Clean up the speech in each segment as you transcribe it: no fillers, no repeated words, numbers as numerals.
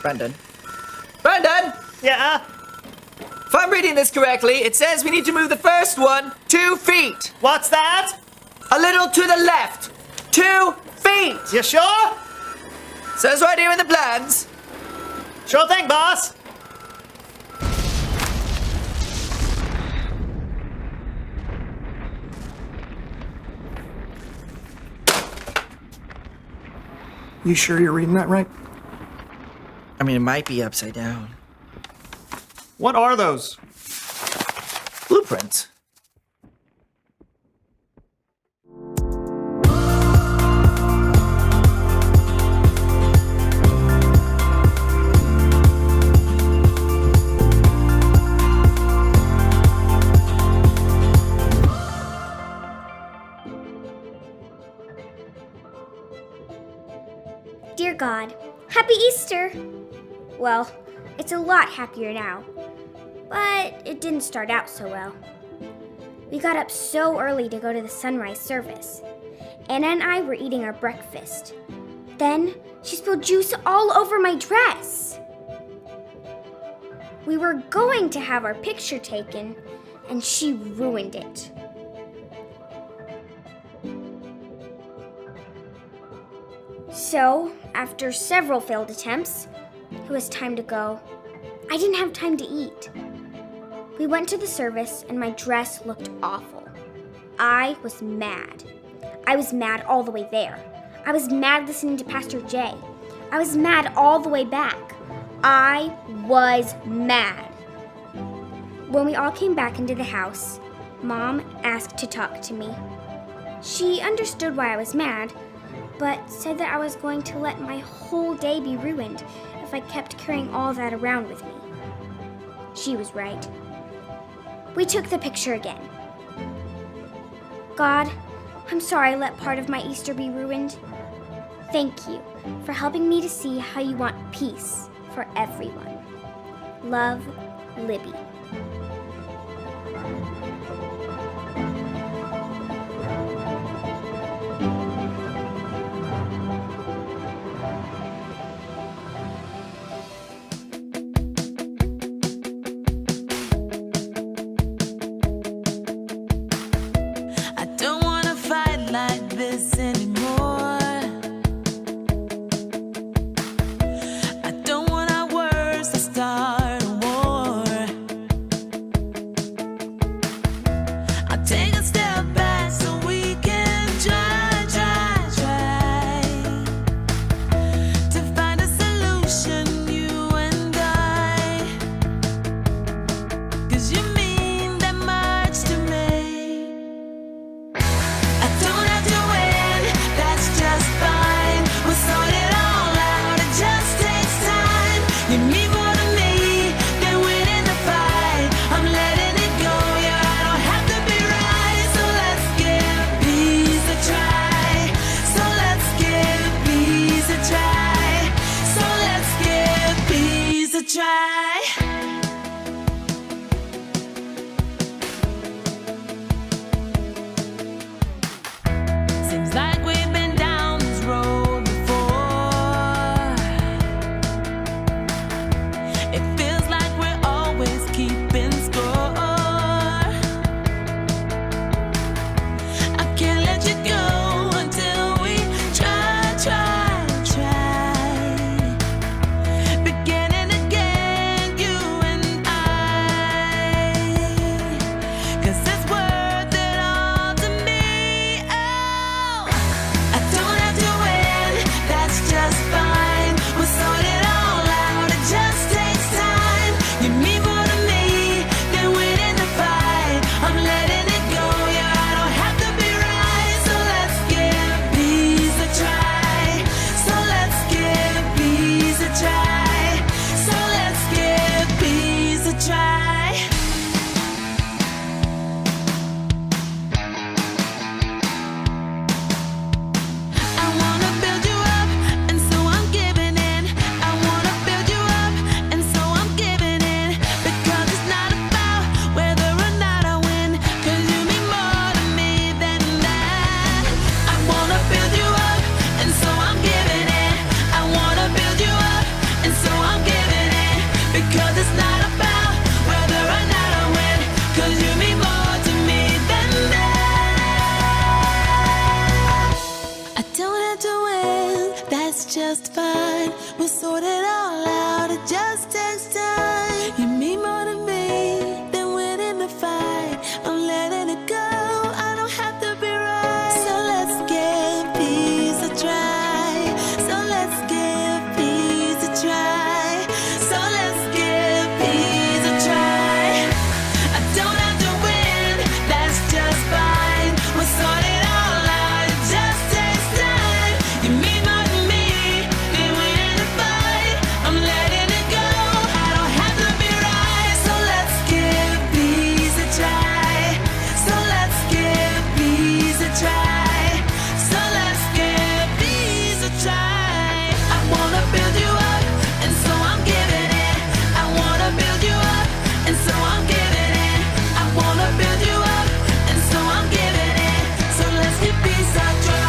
Brandon? Brandon! Yeah? If I'm reading this correctly, it says we need to move the first one 2 feet. What's that? A little to the left. 2 feet. You sure? Says right here in the plans. Sure thing, boss. You sure you're reading that right? I mean, it might be upside down. What are those? Blueprints. Dear God, Happy Easter! Well, it's a lot happier now, but it didn't start out so well. We got up so early to go to the sunrise service. Anna and I were eating our breakfast. Then she spilled juice all over my dress. We were going to have our picture taken, and she ruined it. So, after several failed attempts, it was time to go. I didn't have time to eat. We went to the service and my dress looked awful. I was mad. I was mad all the way there. I was mad listening to Pastor Jay. I was mad all the way back. I was mad. When we all came back into the house, Mom asked to talk to me. She understood why I was mad, but said that I was going to let my whole day be ruined if I kept carrying all that around with me. She was right. We took the picture again. God, I'm sorry I let part of my Easter be ruined. Thank you for helping me to see how you want peace for everyone. Love, Libby. Beginning again. just fine. We'll sort it all out, it just takes time. You mean more to me than winning the fight. I'm letting it go, I don't have to be right. So let's give peace a try. So let's give peace a try. So let's give peace a try. I don't have to win, that's just fine. We'll sort it all out, it just takes time. You mean more to me than winning the fight. I'm letting it go, I don't have to be right. So let's give peace a try. So let's give peace a try. So let's give peace a try. I wanna build you up, and so I'm giving it. I wanna build you up, and so I'm giving it. I wanna build you up, and so I'm giving it. So let's give peace a try.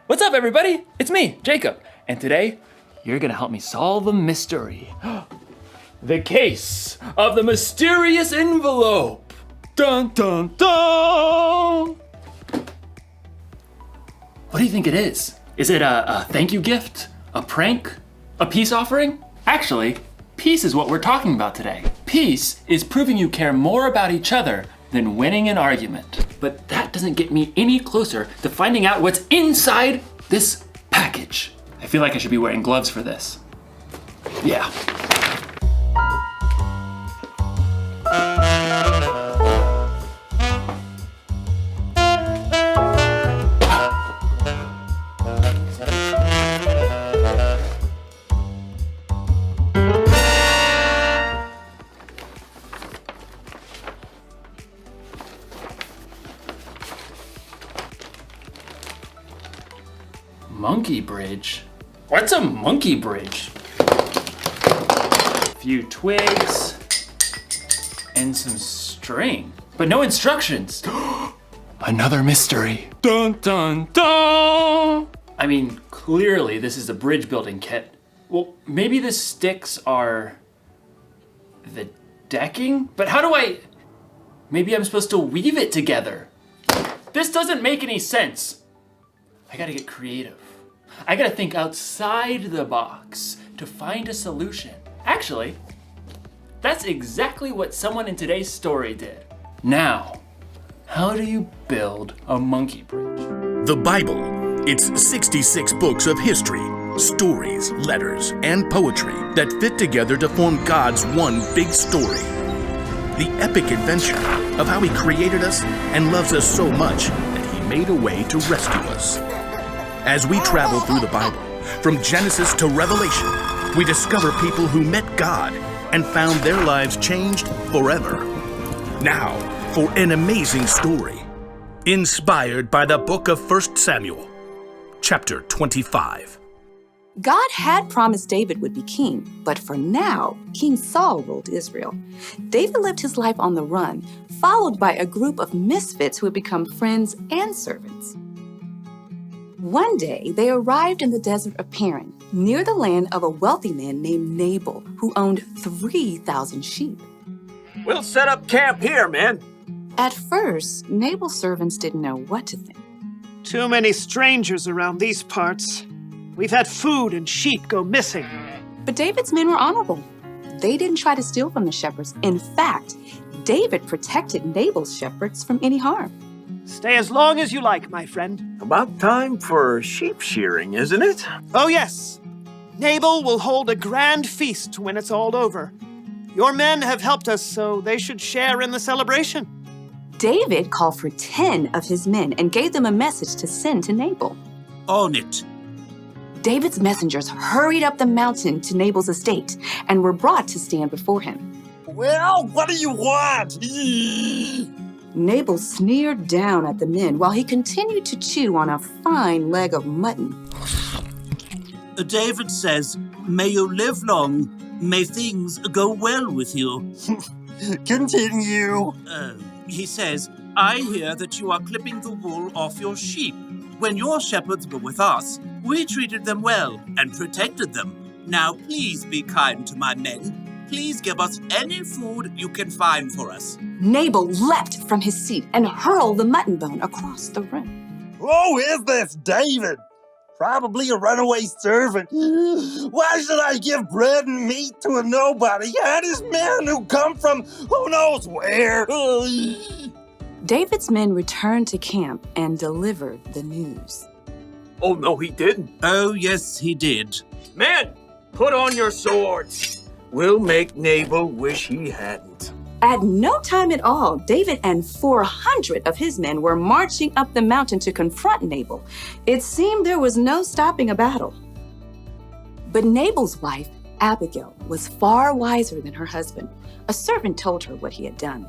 What's up, everybody? It's me, Jacob, and today you're gonna help me solve a mystery. The case of the mysterious envelope. Dun dun dun! What do you think it is? Is it a thank you gift? A prank? A peace offering? Actually, peace is what we're talking about today. Peace is proving you care more about each other than winning an argument. But that doesn't get me any closer to finding out what's inside this package. I feel like I should be wearing gloves for this. Yeah. Monkey bridge? What's a monkey bridge? A few twigs and some string, but no instructions. Another mystery. Dun dun dun! I mean, clearly this is a bridge building kit. Well, maybe the sticks are the decking? But how do maybe I'm supposed to weave it together. This doesn't make any sense. I gotta get creative. I gotta think outside the box to find a solution. Actually, that's exactly what someone in today's story did. Now, how do you build a monkey bridge? The Bible. It's 66 books of history, stories, letters, and poetry that fit together to form God's one big story. The epic adventure of how He created us and loves us so much that He made a way to rescue us. As we travel through the Bible, from Genesis to Revelation, we discover people who met God and found their lives changed forever. Now, for an amazing story, inspired by the book of 1 Samuel, chapter 25. God had promised David would be king, but for now, King Saul ruled Israel. David lived his life on the run, followed by a group of misfits who had become friends and servants. One day, they arrived in the desert of Paran, near the land of a wealthy man named Nabal, who owned 3,000 sheep. We'll set up camp here, man. At first, Nabal's servants didn't know what to think. Too many strangers around these parts. We've had food and sheep go missing. But David's men were honorable. They didn't try to steal from the shepherds. In fact, David protected Nabal's shepherds from any harm. Stay as long as you like, my friend. About time for sheep shearing, isn't it? Oh, yes. Nabal will hold a grand feast when it's all over. Your men have helped us, so they should share in the celebration. David called for 10 of his men and gave them a message to send to Nabal. On it. David's messengers hurried up the mountain to Nabal's estate and were brought to stand before him. Well, what do you want? Nabal sneered down at the men while he continued to chew on a fine leg of mutton. David says, may you live long, may things go well with you. Continue. He says, I hear that you are clipping the wool off your sheep. When your shepherds were with us, we treated them well and protected them. Now please be kind to my men. Please give us any food you can find for us. Nabal leapt from his seat and hurled the mutton bone across the room. Who is this David? Probably a runaway servant. Why should I give bread and meat to a nobody and his men who come from who knows where? David's men returned to camp and delivered the news. Oh, no, he didn't. Oh, yes, he did. Men, put on your swords. We'll make Nabal wish he hadn't. At no time at all, David and 400 of his men were marching up the mountain to confront Nabal. It seemed there was no stopping a battle. But Nabal's wife, Abigail, was far wiser than her husband. A servant told her what he had done.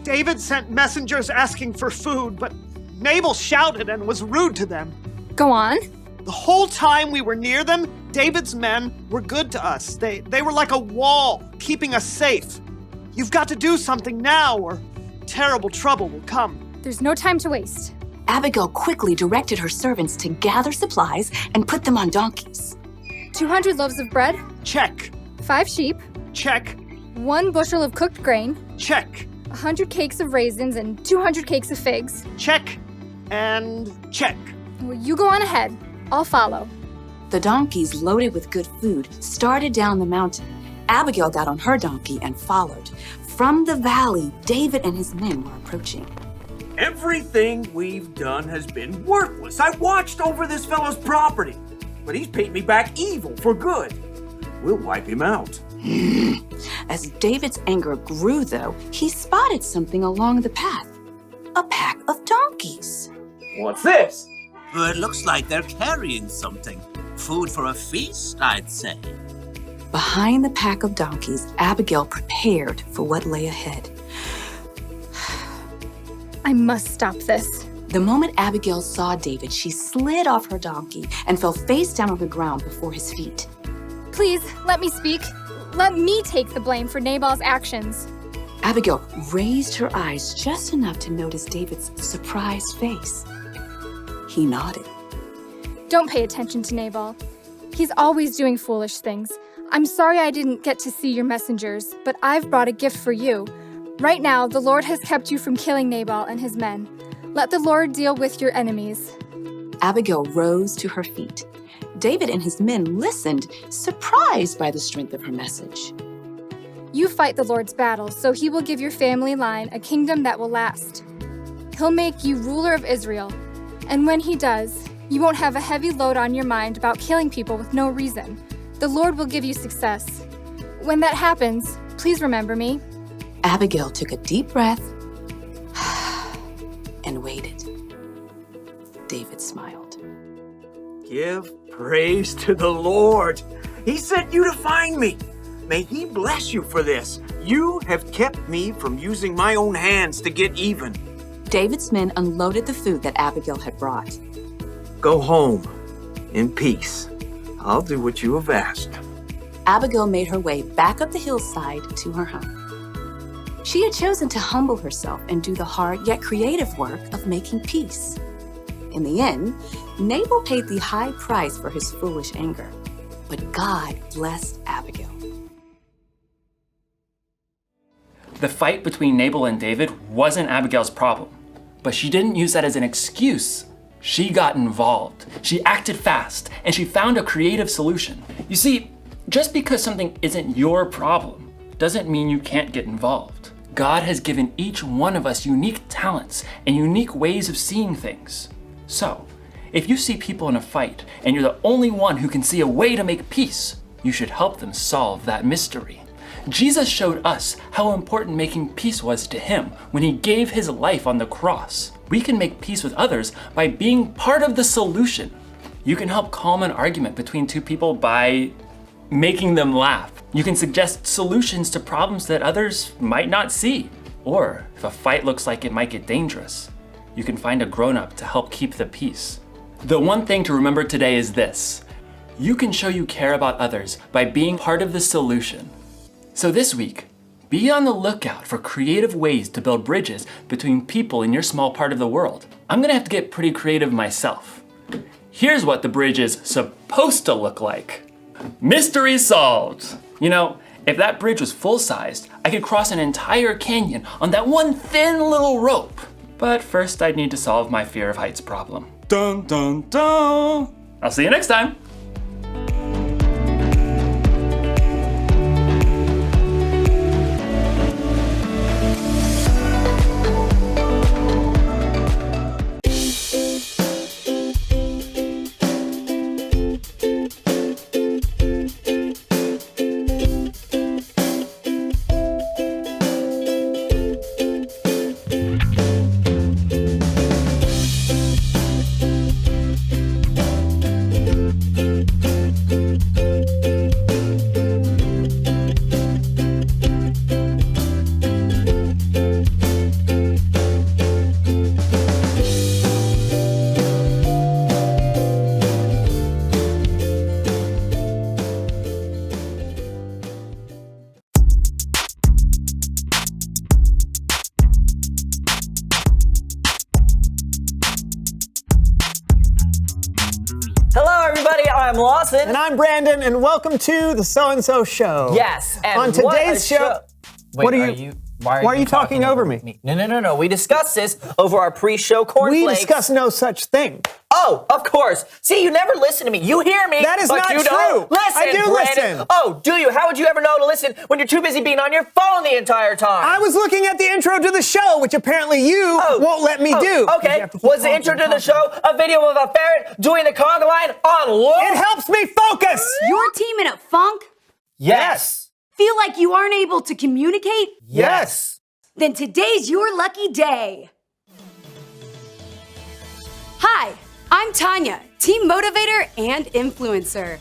David sent messengers asking for food, but Nabal shouted and was rude to them. Go on. The whole time we were near them, David's men were good to us. They were like a wall, keeping us safe. You've got to do something now, or terrible trouble will come. There's no time to waste. Abigail quickly directed her servants to gather supplies and put them on donkeys. 200 loaves of bread. Check. 5 sheep. Check. 1 bushel of cooked grain. Check. 100 cakes of raisins and 200 cakes of figs. Check. And check. Well, you go on ahead. I'll follow. The donkeys, loaded with good food, started down the mountain. Abigail got on her donkey and followed. From the valley, David and his men were approaching. Everything we've done has been worthless. I watched over this fellow's property, but he's paid me back evil for good. We'll wipe him out. As David's anger grew, though, he spotted something along the path. A pack of donkeys. What's this? Well, it looks like they're carrying something. Food for a feast, I'd say. Behind the pack of donkeys, Abigail prepared for what lay ahead. I must stop this. The moment Abigail saw David, she slid off her donkey and fell face down on the ground before his feet. Please, let me speak. Let me take the blame for Nabal's actions. Abigail raised her eyes just enough to notice David's surprised face. He nodded. Don't pay attention to Nabal. He's always doing foolish things. I'm sorry I didn't get to see your messengers, but I've brought a gift for you. Right now, the Lord has kept you from killing Nabal and his men. Let the Lord deal with your enemies. Abigail rose to her feet. David and his men listened, surprised by the strength of her message. You fight the Lord's battles, so he will give your family line a kingdom that will last. He'll make you ruler of Israel. And when he does, you won't have a heavy load on your mind about killing people with no reason. The Lord will give you success. When that happens, please remember me. Abigail took a deep breath and waited. David smiled. Give praise to the Lord. He sent you to find me. May he bless you for this. You have kept me from using my own hands to get even. David's men unloaded the food that Abigail had brought. Go home in peace. I'll do what you have asked. Abigail made her way back up the hillside to her home. She had chosen to humble herself and do the hard yet creative work of making peace. In the end, Nabal paid the high price for his foolish anger, but God blessed Abigail. The fight between Nabal and David wasn't Abigail's problem, but she didn't use that as an excuse. She got involved. She acted fast, and she found a creative solution. You see, just because something isn't your problem doesn't mean you can't get involved. God has given each one of us unique talents and unique ways of seeing things. So, if you see people in a fight and you're the only one who can see a way to make peace, you should help them solve that mystery. Jesus showed us how important making peace was to him when he gave his life on the cross. We can make peace with others by being part of the solution. You can help calm an argument between two people by making them laugh. You can suggest solutions to problems that others might not see. Or if a fight looks like it might get dangerous, you can find a grown-up to help keep the peace. The one thing to remember today is this: you can show you care about others by being part of the solution. So this week, be on the lookout for creative ways to build bridges between people in your small part of the world. I'm gonna have to get pretty creative myself. Here's what the bridge is supposed to look like. Mystery solved. You know, if that bridge was full-sized, I could cross an entire canyon on that one thin little rope. But first I'd need to solve my fear of heights problem. Dun dun dun! I'll see you next time. Hello, everybody. I'm Lawson. And I'm Brandon, and welcome to the So and So Show. Yes. And on today's show. Wait, what are you? Why are you talking over me? No. We discussed this over our pre-show cornflakes. We discussed no such thing. Oh, of course. See, you never listen to me. You hear me, That is but not you true. don't listen. I do Brandon. listen. Oh, do you? How would you ever know to listen when you're too busy being on your phone the entire time? I was looking at the intro to the show, which apparently you won't let me do. Okay. Was the intro to the show a video of a ferret doing the conga line on loop? It helps me focus. Your team in a funk? Yes. Feel like you aren't able to communicate? Yes. Then today's your lucky day. Hi, I'm Tanya, team motivator and influencer.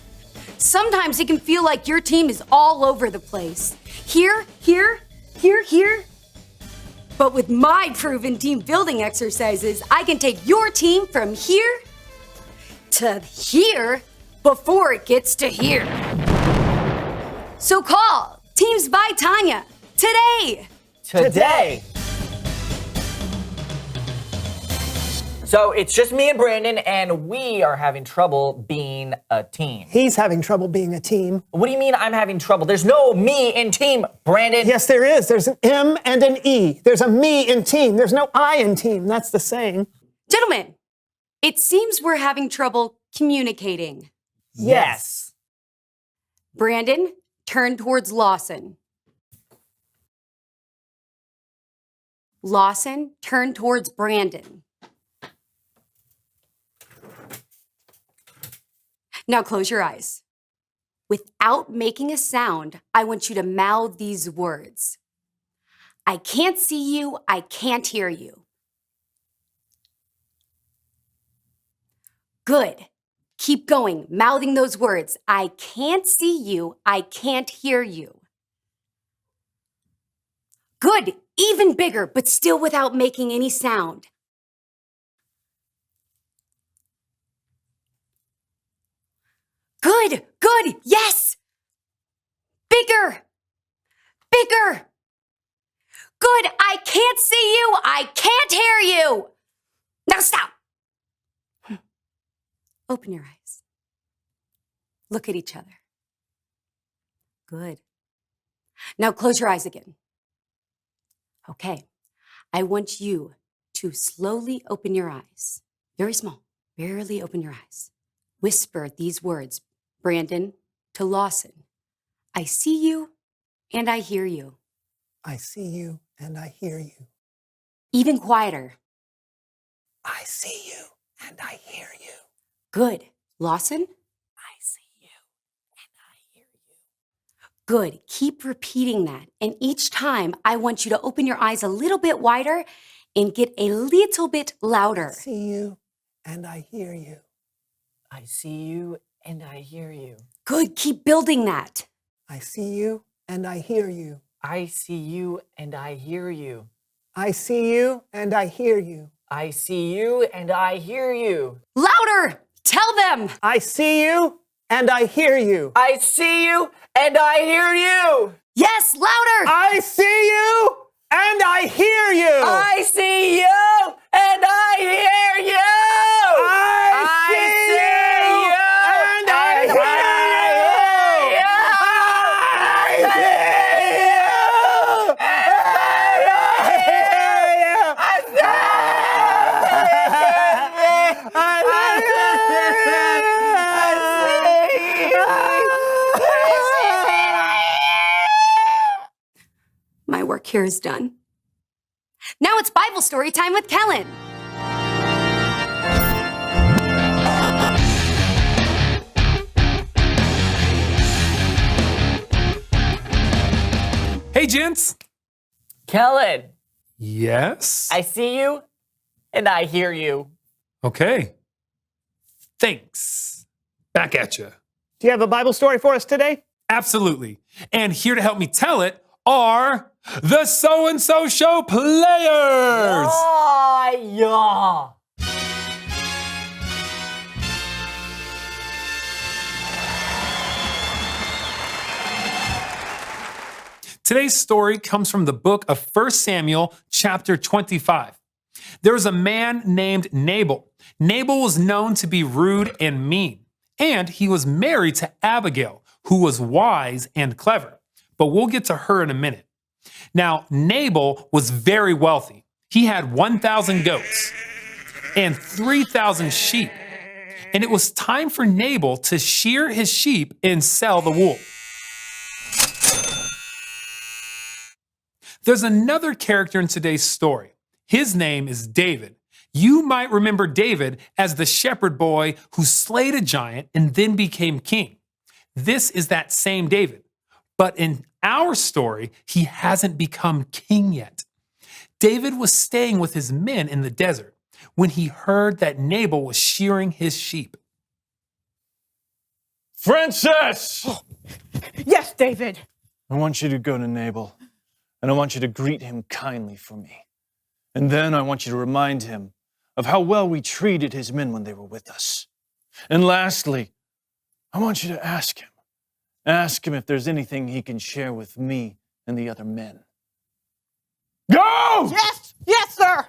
Sometimes it can feel like your team is all over the place. Here. But with my proven team building exercises, I can take your team from here to here before it gets to here. So call Teams by Tanya today. Today. So it's just me and Brandon, and we are having trouble being a team. He's having trouble being a team. What do you mean I'm having trouble? There's no me in team, Brandon. Yes, there is. There's an M and an E. There's a me in team. There's no I in team. That's the saying. Gentlemen, it seems we're having trouble communicating. Yes. Brandon, turn towards Lawson. Lawson, turn towards Brandon. Now close your eyes. Without making a sound, I want you to mouth these words. I can't see you, I can't hear you. Good. Keep going, mouthing those words. I can't see you, I can't hear you. Good. Even bigger, but still without making any sound. Good, yes! Bigger! Good, I can't see you, I can't hear you! Now stop! Open your eyes. Look at each other. Good. Now close your eyes again. Okay, I want you to slowly open your eyes. Very small, barely open your eyes. Whisper these words, Brandon, to Lawson. I see you and I hear you. I see you and I hear you. Even quieter. I see you and I hear you. Good. Lawson? I see you and I hear you. Good. Keep repeating that. And each time, I want you to open your eyes a little bit wider and get a little bit louder. I see you and I hear you. I see you and I hear you. Good. Keep building that. I see you and I hear you. I see you and I hear you. I see you and I hear you. I see you and I hear you. Louder! Tell them! I see you and I hear you. I see you and I hear you. Yes, louder! I see you and I hear you. I see you and I hear you. I see you and I hear you. My work here is done. Now it's Bible story time with Kellen. Hey, gents. Kellen, Yes? I see you and I hear you. Okay. Thanks. Back at you. Do you have a Bible story for us today? Absolutely. And here to help me tell it are the So-and-So Show players. Oh, yeah. Today's story comes from the book of 1 Samuel, chapter 25. There was a man named Nabal. Nabal was known to be rude and mean, and he was married to Abigail, who was wise and clever. But we'll get to her in a minute. Now, Nabal was very wealthy. He had 1,000 goats and 3,000 sheep. And it was time for Nabal to shear his sheep and sell the wool. There's another character in today's story. His name is David. You might remember David as the shepherd boy who slayed a giant and then became king. This is that same David. But in our story, he hasn't become king yet. David was staying with his men in the desert when he heard that Nabal was shearing his sheep. Frances! Yes, David. I want you to go to Nabal, and I want you to greet him kindly for me. And then I want you to remind him of how well we treated his men when they were with us. And lastly, I want you to ask him if there's anything he can share with me and the other men. Go! Yes, sir.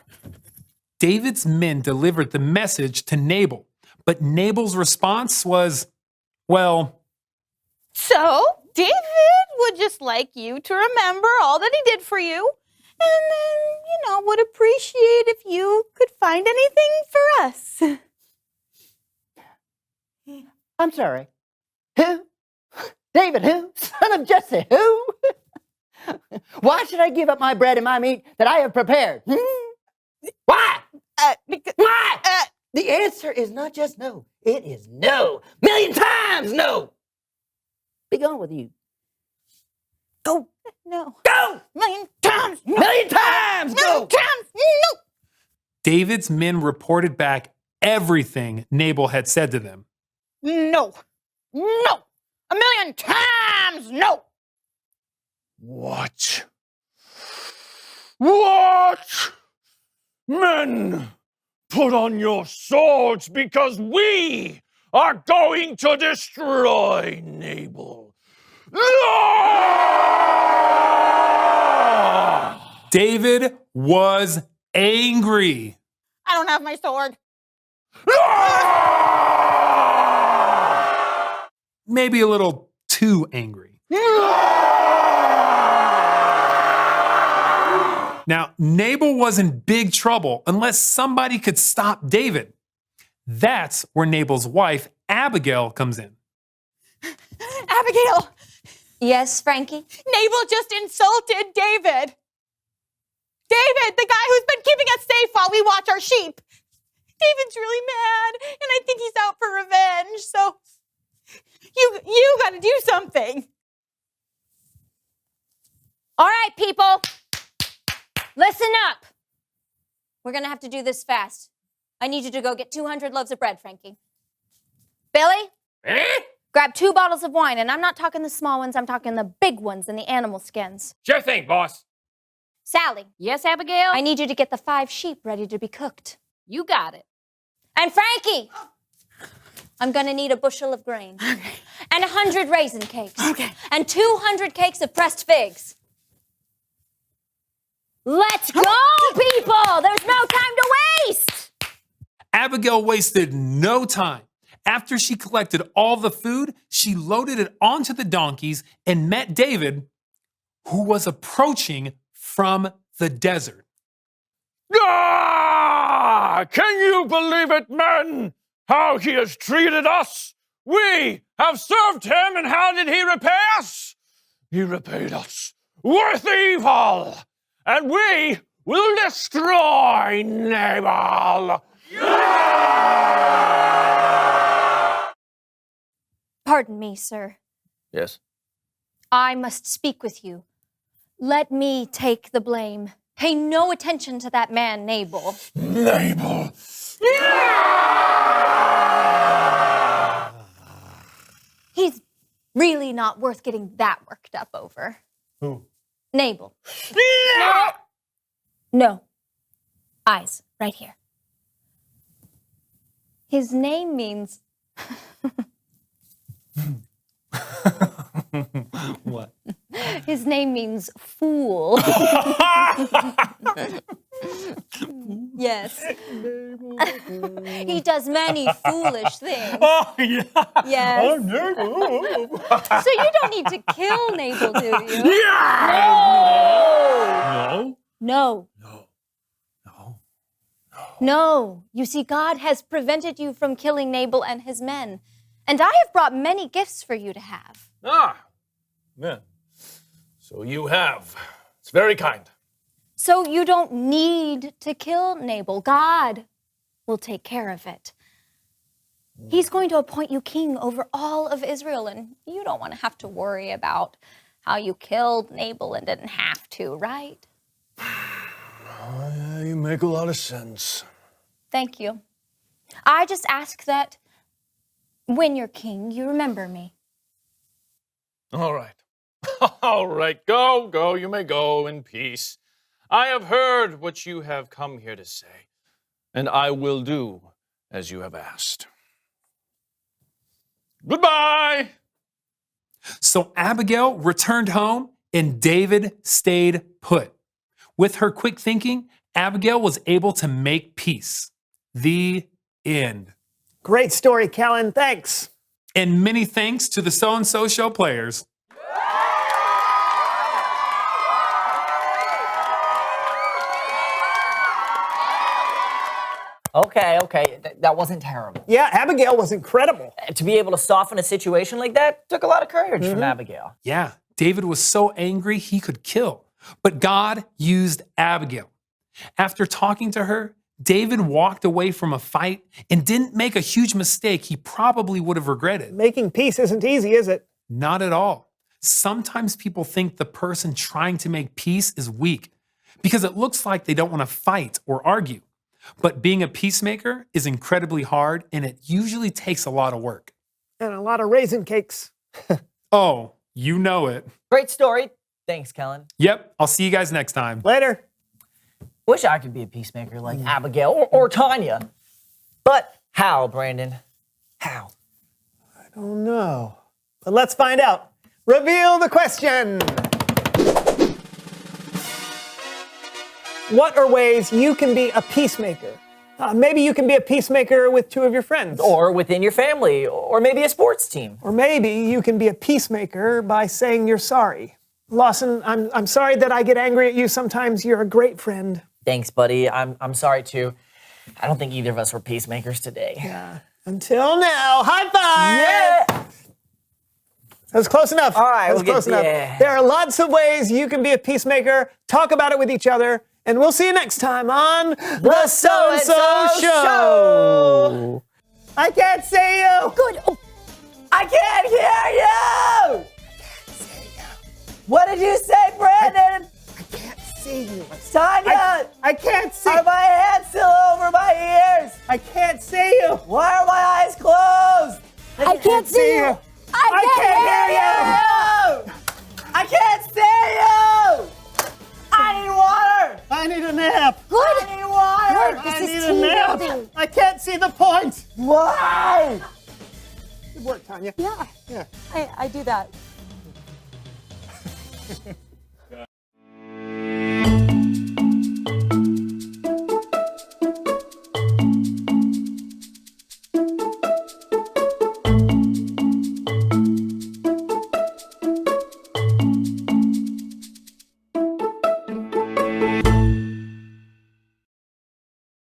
David's men delivered the message to Nabal, but Nabal's response was, well, So, David would just like you to remember all that he did for you, and then, would appreciate if you could find anything for us. I'm sorry. Who? David who? Son of Jesse who? Why should I give up my bread and my meat that I have prepared? Why? Why? The answer is not just no. It is no. Million times no. Be gone with you. Go. No. Go. Million times. No. Million times. Go. Million times. No. David's men reported back everything Nabal had said to them. No. No. A million times no. What? What? Men, put on your swords because we are going to destroy Nabal. David was angry. I don't have my sword. Maybe a little too angry. Now, Nabal was in big trouble unless somebody could stop David. That's where Nabal's wife, Abigail, comes in. Abigail, Yes, Frankie? Nabal just insulted David. David, the guy who's been keeping us safe while we watch our sheep. David's really mad, and I think he's out for revenge, so you got to do something. All right, people. Listen up. We're going to have to do this fast. I need you to go get 200 loaves of bread, Frankie. Billy? Grab 2 bottles of wine, and I'm not talking the small ones, I'm talking the big ones in the animal skins. Sure thing, boss. Sally? Yes, Abigail? I need you to get the 5 sheep ready to be cooked. You got it. And Frankie! I'm gonna need a bushel of grain. Okay. And 100 raisin cakes. Okay. And 200 cakes of pressed figs. Let's go, people! There's no time to waste! Abigail wasted no time. After she collected all the food, she loaded it onto the donkeys and met David, who was approaching from the desert. Ah! Can you believe it, men? How he has treated us? We have served him, and how did he repay us? He repaid us with evil, and we will destroy Nabal. Pardon me, sir. Yes. I must speak with you. Let me take the blame. Pay no attention to that man, Nabal. Nabal! He's really not worth getting that worked up over. Who? Nabal. No. Eyes, right here. His name means... What? His name means fool. Yes. He does many foolish things. Oh, yeah. Yes. Oh, Nabal. So you don't need to kill Nabal, do you? Yeah! No. No. You see, God has prevented you from killing Nabal and his men. And I have brought many gifts for you to have. Ah, yeah. So you have. It's very kind. So you don't need to kill Nabal. God will take care of it. He's going to appoint you king over all of Israel, and you don't want to have to worry about how you killed Nabal and didn't have to, right? Yeah, you make a lot of sense. Thank you. I just ask that when you're king, you remember me. All right. All right, go. You may go in peace. I have heard what you have come here to say, and I will do as you have asked. Goodbye. So Abigail returned home and David stayed put. With her quick thinking, Abigail was able to make peace. The end. Great story, Kellen. Thanks. And many thanks to the So-and-So Show players. Okay. That wasn't terrible. Yeah, Abigail was incredible. To be able to soften a situation like that took a lot of courage from Abigail. Yeah, David was so angry he could kill. But God used Abigail. After talking to her, David walked away from a fight and didn't make a huge mistake he probably would have regretted. Making peace isn't easy, is it? Not at all. Sometimes people think the person trying to make peace is weak because it looks like they don't want to fight or argue. But being a peacemaker is incredibly hard, and it usually takes a lot of work. And a lot of raisin cakes. Oh, you know it. Great story. Thanks, Kellen. Yep, I'll see you guys next time. Later. Wish I could be a peacemaker like Abigail or Tanya. But how, Brandon? How? I don't know. But let's find out. Reveal the question. What are ways you can be a peacemaker? Maybe you can be a peacemaker with 2 of your friends. Or within your family, or maybe a sports team. Or maybe you can be a peacemaker by saying you're sorry. Lawson, I'm sorry that I get angry at you sometimes. You're a great friend. Thanks, buddy. I'm sorry, too. I don't think either of us were peacemakers today. Yeah. Until now. High five! Yeah! That was close enough. All right, that was close enough. Yeah. There are lots of ways you can be a peacemaker. Talk about it with each other. And we'll see you next time on The So-and-So Show. I can't see you. Good. Oh, I can't hear you. What did you say, Brandon! I can't see you. Tanya! I can't see. Are my hands still over my ears? I can't see you. Why are my eyes closed? I can't see you. I can't hear you. I can't see you! I need water! I need a nap. I need water! I need a nap. I can't see the point. Why? Good work, Tanya. Yeah. Yeah. I do that.